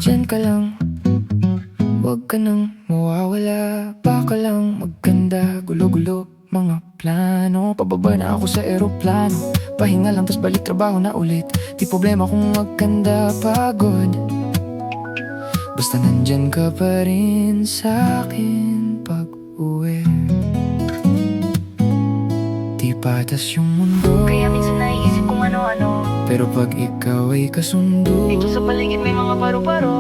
Diyan ka lang, huwag ka nang mawawala. Baka lang maganda, gulo-gulo mga plano. Pababa na ako sa eroplano, pahinga lang tas balik trabaho na ulit. Di problema kung maganda pagod, basta nandyan ka pa rin sa'kin pag uwi. Di patas yung mundo, Kaya minsan naiisip kung ano-ano. pero pag ikaw ay kasundo, Dito sa paligid may mga paru-paro.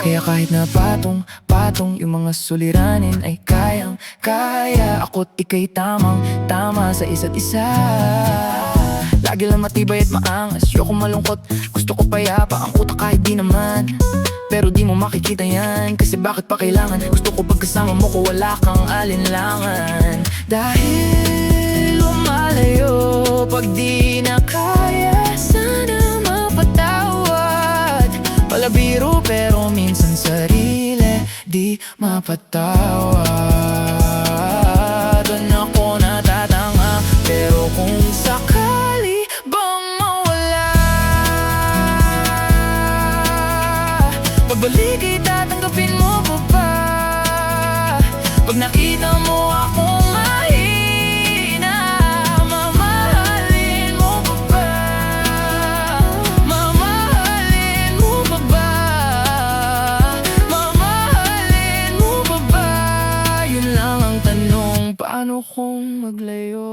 kaya kahit na patong yung mga suliranin ay kayang-kaya. Ako't ika'y tamang-tama sa isa't isa. Lagi lang matibay at maangas, ayoko malungkot, gusto ko payapa ang utak kahit di naman. Pero di mo makikita yan, kasi bakit pa kailangan? Gusto ko pagkasama mo ko wala kang alinlangan. Dahil lumalayo pag di na kaya, sana mapatawad. Palabiro pero minsan sarili di mapatawad. Doon ako natatanga, pero kung sakali bang mawala, pagbalik ay tatanggapin mo pa ba? Pag nakita mo akong mahina, mamahalin mo pa ba? Mamahalin mo pa ba? Mamahalin mo pa ba? Yun lang ang tanong, paano kung maglayo?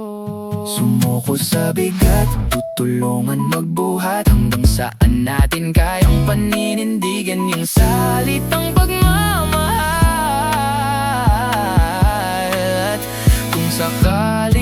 Sumuko sa bigat, tutulungan magbuhat, hanggang saan natin kayang paninindigan yung salitang pagmamahal. At kung sakali